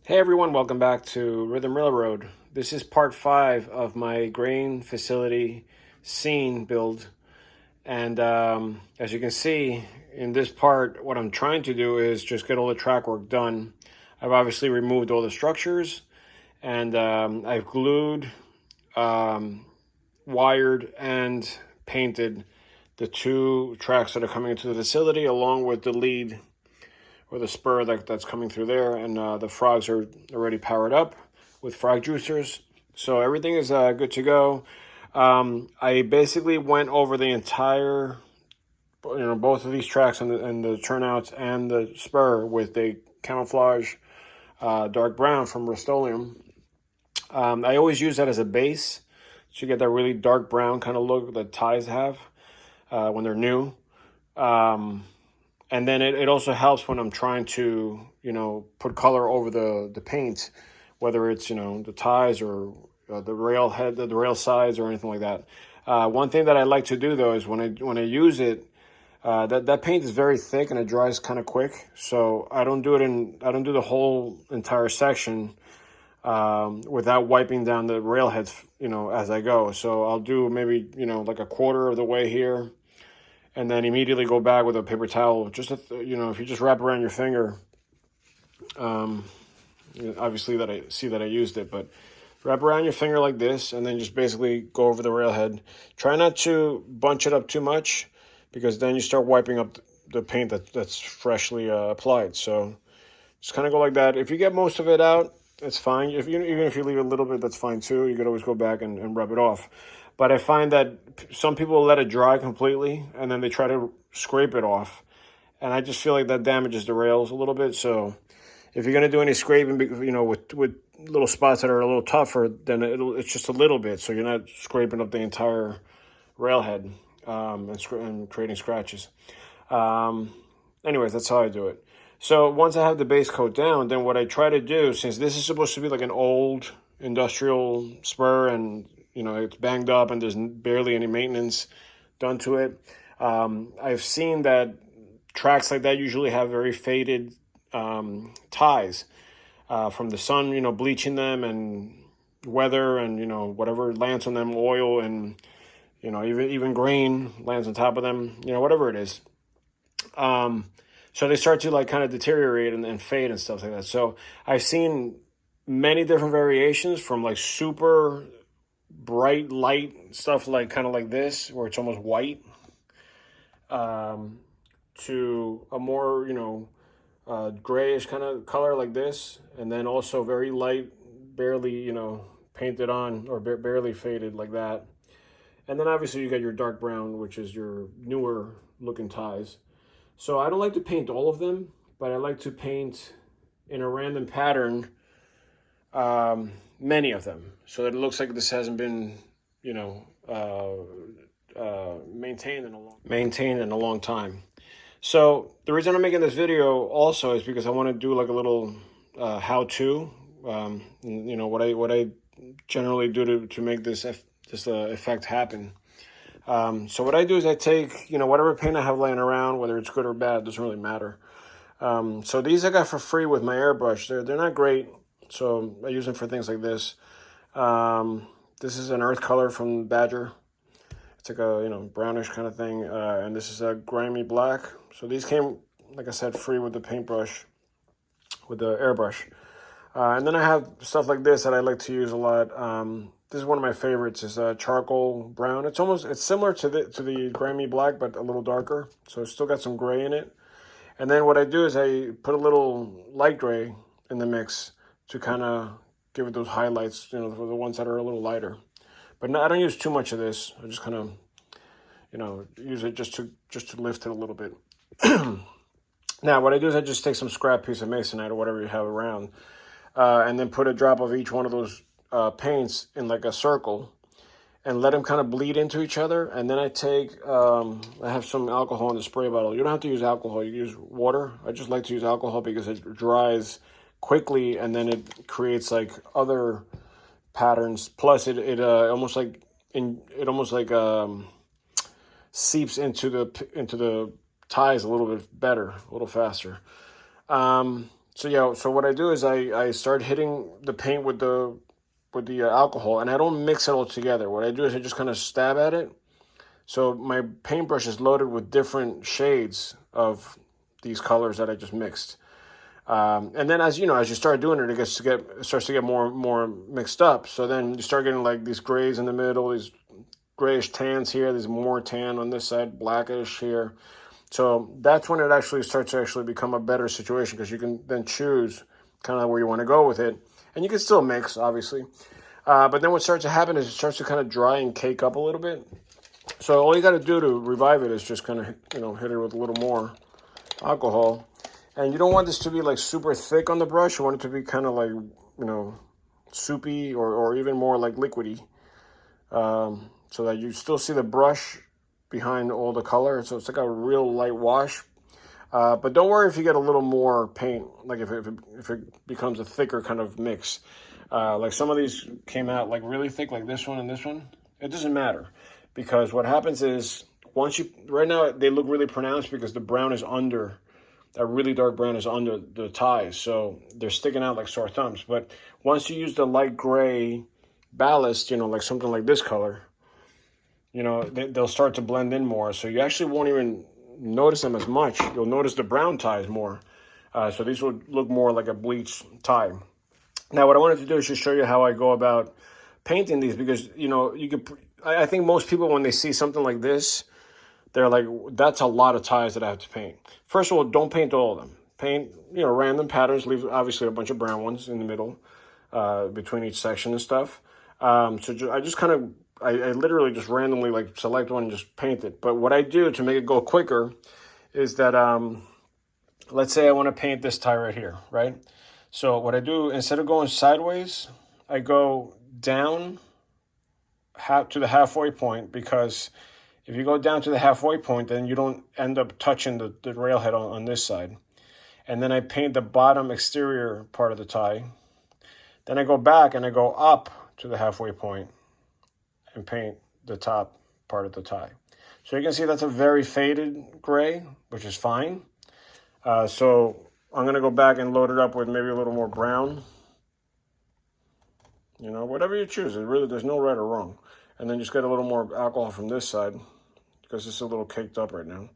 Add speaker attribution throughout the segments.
Speaker 1: Hey everyone, welcome back to Rhythm Railroad. This is part 5 of my grain facility scene build. And as you can see in this part, what I'm trying to do is just get all the track work done. I've obviously removed all the structures and I've glued, wired, and painted the two tracks that are coming into the facility along with the lead or the spur that's coming through there, and the frogs are already powered up with frog juicers. So everything is good to go. I basically went over the entire, both of these tracks and the turnouts and the spur with a camouflage dark brown from Rust-Oleum. I always use that as a base to get that really dark brown kind of look that ties have when they're new. And then it also helps when I'm trying to, put color over the paint, whether it's, the ties or the rail head, the rail sides or anything like that. One thing that I like to do though is when I use it, that paint is very thick and it dries kind of quick. So I don't do the whole entire section without wiping down the railheads, as I go. So I'll do maybe, like a quarter of the way here, and then immediately go back with a paper towel. Just if you just wrap around your finger, obviously that I see that I used it, but wrap around your finger like this, and then just basically go over the railhead. Try not to bunch it up too much, because then you start wiping up the paint that's freshly applied. So just kind of go like that. If you get most of it out, it's fine. Even if you leave a little bit, that's fine too. You could always go back and rub it off. But I find that some people let it dry completely and then they try to scrape it off. And I just feel like that damages the rails a little bit. So if you're going to do any scraping, with little spots that are a little tougher, then it's just a little bit. So you're not scraping up the entire railhead and creating scratches. Anyways, that's how I do it. So once I have the base coat down, then what I try to do, since this is supposed to be like an old industrial spur and it's banged up and there's barely any maintenance done to it, I've seen that tracks like that usually have very faded ties from the sun, bleaching them and weather and whatever lands on them, oil and even grain lands on top of them, whatever it is. So they start to like kind of deteriorate and fade and stuff like that. So I've seen many different variations from like super bright light stuff, like kind of like this, where it's almost white, to a more, grayish kind of color like this. And then also very light, barely, painted on or barely faded like that. And then obviously you got your dark brown, which is your newer looking ties. So I don't like to paint all of them, but I like to paint in a random pattern many of them, so that it looks like this hasn't been, maintained in a long time. So the reason I'm making this video also is because I want to do like a little how-to. What I generally do to make this effect happen. So what I do is I take, whatever paint I have laying around, whether it's good or bad, doesn't really matter. So these I got for free with my airbrush. They're not great, so I use them for things like this. This is an earth color from Badger. It's like a brownish kind of thing, and this is a grimy black. So these came, like I said, free with the paintbrush, with the airbrush. And then I have stuff like this that I like to use a lot. This is one of my favorites. Is charcoal brown. It's similar to the grimy black, but a little darker. So it's still got some gray in it. And then what I do is I put a little light gray in the mix to kind of give it those highlights. For the ones that are a little lighter. But no, I don't use too much of this. I just kind of, use it just to lift it a little bit. Now, what I do is I just take some scrap piece of masonite or whatever you have around, and then put a drop of each one of those paints in like a circle and let them kind of bleed into each other. And then I have some alcohol in the spray bottle. You don't have to use alcohol. You use water. I just like to use alcohol because it dries quickly and then it creates like other patterns. Plus it almost like seeps into the ties a little bit better, a little faster. So yeah, so what I do is I start hitting the paint with the alcohol, and I don't mix it all together. What I do is I just kind of stab at it. So my paintbrush is loaded with different shades of these colors that I just mixed. And then as you know, as you start doing it, it starts to get more mixed up. So then you start getting like these grays in the middle, these grayish tans here, there's more tan on this side, blackish here. So that's when it actually starts to actually become a better situation, because you can then choose kind of where you want to go with it. And you can still mix, obviously. But then what starts to happen is it starts to kind of dry and cake up a little bit. So all you got to do to revive it is just kind of, hit it with a little more alcohol. And you don't want this to be like super thick on the brush. You want it to be kind of like, soupy or even more like liquidy. So that you still see the brush behind all the color. So it's like a real light wash. But don't worry if you get a little more paint, like if it becomes a thicker kind of mix. Like some of these came out like really thick, like this one and this one. It doesn't matter, because what happens is right now they look really pronounced because the brown is under, that really dark brown is under the ties. So they're sticking out like sore thumbs. But once you use the light gray ballast, like something like this color, they'll start to blend in more. So you actually won't even notice them as much. You'll notice the brown ties more. So these will look more like a bleached tie. Now, what I wanted to do is just show you how I go about painting these, because, I think most people, when they see something like this, they're like, that's a lot of ties that I have to paint. First of all, don't paint all of them. Paint, random patterns. Leave, obviously, a bunch of brown ones in the middle between each section and stuff. I literally just randomly like select one and just paint it. But what I do to make it go quicker is that, let's say I want to paint this tie right here, right? So what I do, instead of going sideways, I go down to the halfway point, because if you go down to the halfway point, then you don't end up touching the railhead on this side. And then I paint the bottom exterior part of the tie. Then I go back and I go up to the halfway point and paint the top part of the tie. So you can see that's a very faded gray, which is fine. So I'm going to go back and load it up with maybe a little more brown. Whatever you choose. There's no right or wrong. And then just get a little more alcohol from this side, because it's a little caked up right now.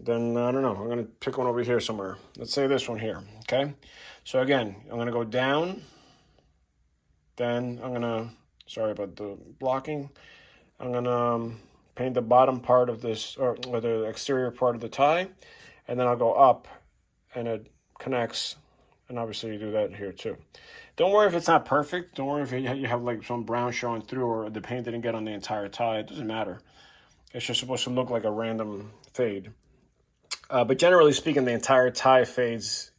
Speaker 1: Then, I don't know, I'm going to pick one over here somewhere. Let's say this one here, okay? So again, I'm going to go down. Then I'm going to, sorry about the blocking. I'm going to paint the bottom part of this, or the exterior part of the tie. And then I'll go up and it connects. And obviously you do that here too. Don't worry if it's not perfect. Don't worry if you have like some brown showing through, or the paint didn't get on the entire tie. It doesn't matter. It's just supposed to look like a random fade. But generally speaking, the entire tie fades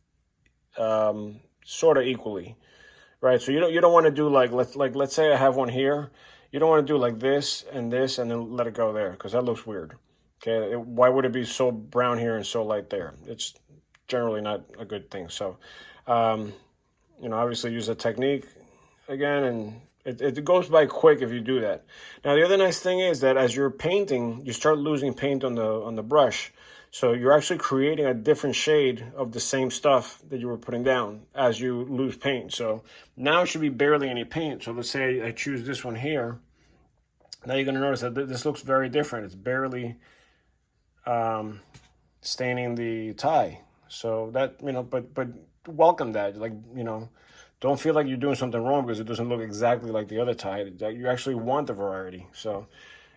Speaker 1: sort of equally, right? So you don't want to do like let's say I have one here. You don't want to do like this and then let it go there, because that looks weird. Okay, why would it be so brown here and so light there? It's generally not a good thing. So, obviously use a technique again, and it goes by quick if you do that. Now, the other nice thing is that as you're painting, you start losing paint on the brush. So you're actually creating a different shade of the same stuff that you were putting down as you lose paint. So now it should be barely any paint. So let's say I choose this one here. Now you're going to notice that this looks very different. It's barely staining the tie. So that, but welcome that. Like, don't feel like you're doing something wrong because it doesn't look exactly like the other tie. You actually want the variety. So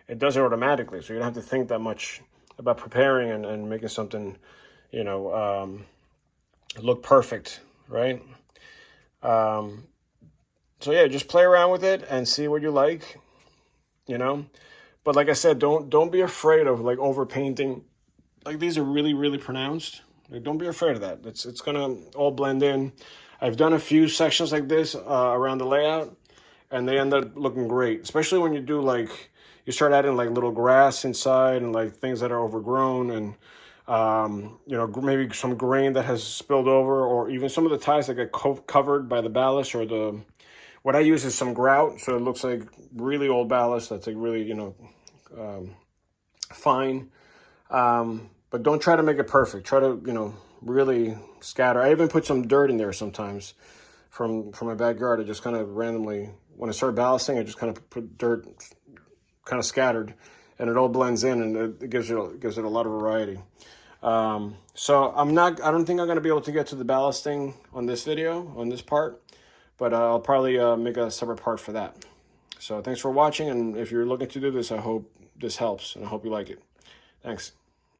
Speaker 1: it does it automatically. So you don't have to think that much about preparing and making something, look perfect, right? So yeah, just play around with it and see what you like, But like I said, don't be afraid of like over painting. Like these are really, really pronounced. Like, don't be afraid of that. It's gonna all blend in. I've done a few sections like this around the layout, and they end up looking great. Especially when you do like, you start adding like little grass inside and like things that are overgrown, and maybe some grain that has spilled over, or even some of the ties that get covered by the ballast, or what I use is some grout, so it looks like really old ballast that's like really, fine. But don't try to make it perfect. Try to, really scatter. I even put some dirt in there sometimes from my backyard. I just kind of randomly, when I start ballasting, I just kind of put dirt kind of scattered, and it all blends in, and it gives it a lot of variety. So I don't think I'm going to be able to get to the ballasting on this video, on this part, but I'll probably make a separate part for that. So thanks for watching, and if you're looking to do this, I hope this helps, and I hope you like it. Thanks.